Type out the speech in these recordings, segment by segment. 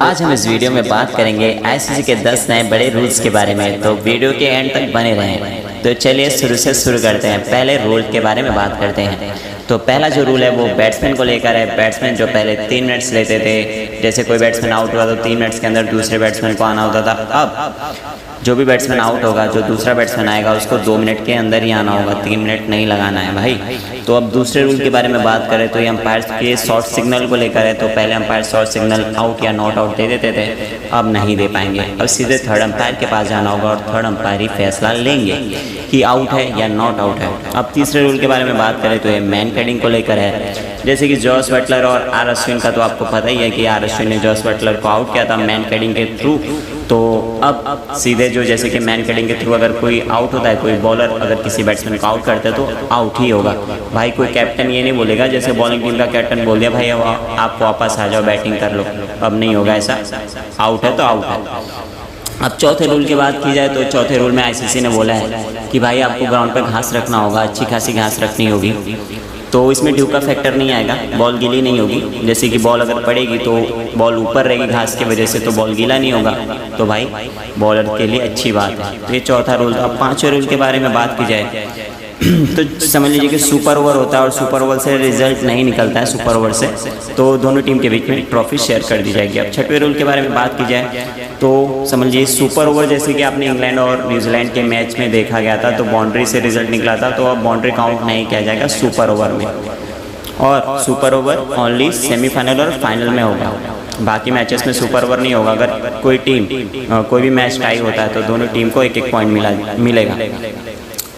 आज हम इस वीडियो में बात करेंगे आईसीसी के 10 नए बड़े रूल्स के बारे में, तो वीडियो के एंड तक बने रहें। तो चलिए शुरू से शुरू करते हैं। पहले रूल के बारे में बात करते हैं। तो पहला जो रूल है वो बैट्समैन को लेकर है। बैट्समैन जो पहले 3 मिनट्स लेते थे, जैसे कोई बैट्समैन आउट हुआ तो 3 मिनट्स के अंदर दूसरे बैट्समैन को आना होता था। अब जो भी बैट्समैन आउट होगा, जो दूसरा बैट्समैन आएगा उसको 2 मिनट के अंदर ही आना होगा, 3 मिनट नहीं लगाना है भाई। तो अब दूसरे रूल के बारे में बात करें तो ये अंपायर के शॉर्ट सिग्नल को लेकर है। तो पहले अंपायर शॉर्ट सिग्नल आउट या नॉट आउट दे देते थे, अब नहीं दे पाएंगे। अब सीधे थर्ड अंपायर के पास जाना होगा और थर्ड अंपायर ही फैसला लेंगे कि आउट है या नॉट आउट है। अब तीसरे रूल के बारे में बात करें तो ये मैन कैडिंग को लेकर है। जैसे कि जॉस बटलर और आर अश्विन का तो आपको पता ही है कि आर अश्विन ने जॉस बटलर को आउट किया था मैन कैडिंग के थ्रू। तो अब सीधे जो जैसे कि मैन कैडिंग के थ्रू अगर कोई आउट होता है, कोई बॉलर अगर किसी बैट्समैन को आउट करता है तो आउट ही होगा भाई। कोई कैप्टन ये नहीं बोलेगा जैसे बॉलिंग टीम का कैप्टन बोल दिया भाई अब आप वापस आ जाओ, बैटिंग कर लो, अब नहीं होगा ऐसा। आउट है तो आउट है। अब चौथे रूल की बात की जाए तो चौथे रूल में आईसीसी ने बोला है कि भाई आपको ग्राउंड पर घास रखना होगा, अच्छी खासी घास रखनी होगी। तो इसमें ड्यू का फैक्टर नहीं आएगा, बॉल गीली नहीं होगी। जैसे कि बॉल अगर पड़ेगी तो बॉल ऊपर रहेगी घास की वजह से, तो बॉल गीला नहीं होगा, तो भाई बॉलर के लिए अच्छी बात है। तो ये चौथा रूल था। अब पाँचवें रूल के बारे में बात की जाए तो समझ लीजिए कि सुपर ओवर होता है और सुपर ओवर से रिजल्ट नहीं निकलता है सुपर ओवर से, तो दोनों टीम के बीच में ट्रॉफी शेयर कर दी जाएगी। अब छठवें रूल के बारे में बात की जाए तो समझ लीजिए सुपर ओवर जैसे कि आपने इंग्लैंड और न्यूजीलैंड के मैच में देखा गया था, तो बाउंड्री से रिजल्ट निकला था, तो अब बाउंड्री काउंट नहीं किया जाएगा सुपर ओवर में। और सुपर ओवर ओनली सेमीफाइनल और फाइनल में होगा, बाकी मैचेस में सुपर ओवर नहीं होगा। अगर कोई टीम कोई भी मैच टाई होता है तो दोनों टीम को एक पॉइंट मिलेगा।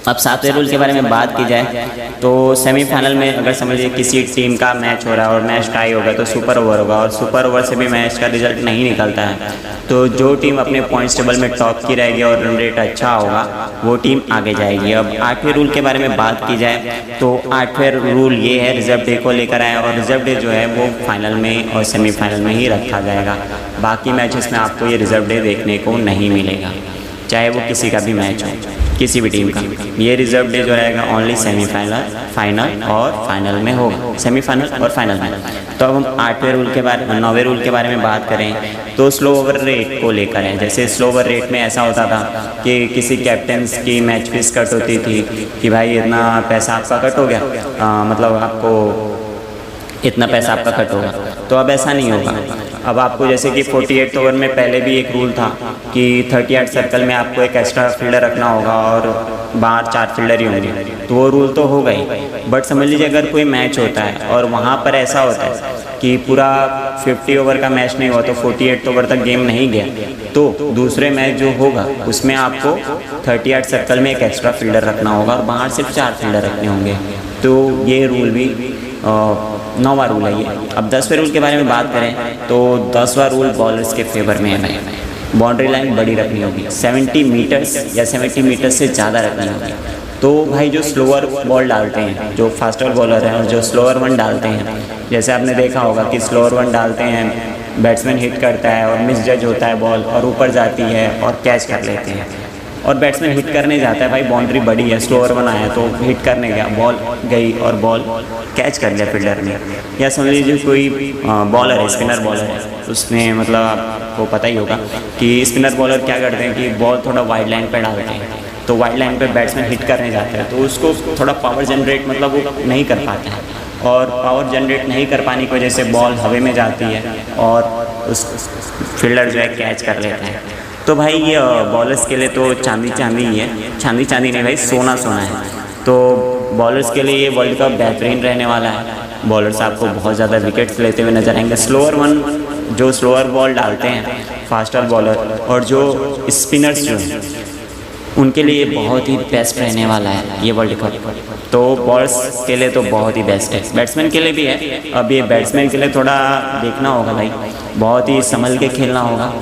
अब सातवें रूल के बारे में बात की जाए तो सेमीफाइनल में अगर समझिए किसी टीम का मैच हो रहा है और मैच टाई होगा तो सुपर ओवर होगा, और सुपर ओवर से भी मैच का रिजल्ट नहीं निकलता है, तो जो टीम अपने पॉइंट्स टेबल में टॉप की रहेगी और रन रेट अच्छा होगा वो टीम आगे जाएगी। अब आठवें रूल के बारे में बात की जाए तो आठवें रूल ये है रिजर्व डे को लेकर आए, और रिजर्व डे जो है वो फाइनल में और सेमीफाइनल में ही रखा जाएगा। बाकी मैचेस में आपको ये रिजर्व डे देखने को नहीं मिलेगा, चाहे वो किसी का भी मैच हो, किसी भी टीम का। ये रिजर्व डे जो रहेगा ओनली सेमीफाइनल, फाइनल और फाइनल में होगा, सेमीफाइनल और फाइनल में। तो अब हम नौवें रूल के बारे में बात करें तो स्लो ओवर रेट को लेकर है। जैसे स्लो ओवर रेट में ऐसा होता था कि किसी कैप्टन्स की मैच फीस कट होती थी कि भाई इतना पैसा आपका कट हो गया, मतलब आपको इतना पैसा आपका कट होगा, तो अब ऐसा नहीं होगा। अब आपको जैसे कि 48 ओवर में पहले भी एक रूल था कि 38 सर्कल में आपको एक एक्स्ट्रा फील्डर रखना होगा और बाहर 4 फील्डर ही होंगे, तो वो रूल तो हो गई। बट समझ लीजिए अगर कोई मैच होता है और वहाँ पर ऐसा होता है कि पूरा 50 ओवर का मैच नहीं हुआ तो 48 ओवर तक गेम नहीं गया, तो दूसरे मैच जो होगा उसमें आपको 38 सर्कल में एक एक्स्ट्रा फील्डर रखना होगा और बाहर सिर्फ 4 फील्डर रखने होंगे। तो ये रूल भी 9वां रूल है ये। अब 10वें रूल के बारे में बात करें तो 10वां रूल बॉलर्स के फेवर में है भाई। बाउंड्री लाइन बड़ी रखनी होगी, 70 मीटर्स या 70 मीटर्स से ज़्यादा रखनी होगी। तो भाई जो स्लोअर बॉल डालते हैं, जो फास्टर बॉलर हैं और जो स्लोअर वन डालते हैं, जैसे आपने देखा होगा कि स्लोअर वन डालते हैं, बैट्समैन हिट करता है और मिस जज होता है बॉल और ऊपर जाती है और कैच कर लेते हैं, और बैट्समैन हिट करने जाता है, भाई बाउंड्री बड़ी है, स्लोअर वन आया तो हिट करने गया, बॉल गई और बॉल कैच कर लिया फील्डर ने। या समझ लीजिए कोई बॉलर है, स्पिनर बॉलर है, उसमें मतलब आपको पता ही होगा कि स्पिनर बॉलर क्या करते हैं कि बॉल थोड़ा वाइड लाइन पर डालते हैं, तो वाइड लाइन पर बैट्समैन हिट करने जाता है तो उसको थोड़ा पावर जनरेट मतलब वो नहीं कर पाते हैं, और पावर जनरेट नहीं कर पाने की वजह से बॉल हवा में जाती है और उस फील्डर जो है कैच कर लेता है। तो भाई ये बॉलर्स के लिए तो चांदी ही है, चांदी नहीं भाई, सोना है। तो बॉलर्स के लिए ये वर्ल्ड कप बेहतरीन रहने वाला है। बॉलर्स आपको बहुत ज़्यादा विकेट्स लेते हुए नजर आएंगे। स्लोअर वन जो स्लोअर बॉल डालते हैं फास्टर बॉलर और जो स्पिनर्स जो हैं उनके लिए बहुत ही बेस्ट रहने वाला है ये वर्ल्ड कप। तो बॉलर्स के लिए तो बहुत ही बेस्ट है, बैट्समैन के लिए भी है। अब ये बैट्समैन के लिए थोड़ा देखना होगा भाई, बहुत ही संभल के खेलना होगा।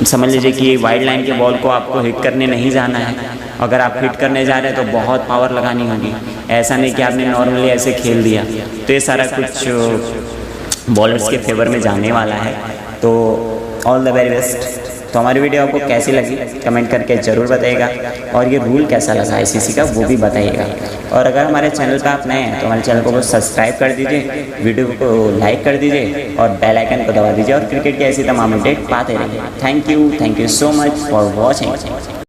समझ लीजिए कि वाइड लाइन के बॉल को आपको हिट करने नहीं जाना है, अगर आप हिट करने जा रहे हैं तो बहुत पावर लगानी होगी, ऐसा नहीं कि आपने नॉर्मली ऐसे खेल दिया। तो ये सारा कुछ बॉलर्स के फेवर में जाने वाला है। तो ऑल द वेरी बेस्ट। तो हमारी वीडियो आपको कैसी लगी कमेंट करके ज़रूर बताइएगा, और ये रूल कैसा लगा आईसीसी का वो भी बताइएगा। और अगर हमारे चैनल पर आप नए हैं तो हमारे चैनल को सब्सक्राइब कर दीजिए, वीडियो को लाइक कर दीजिए और बेल आइकन को दबा दीजिए, और क्रिकेट की ऐसी तमाम अपडेट पाते रहिए। Thank you so much for watching.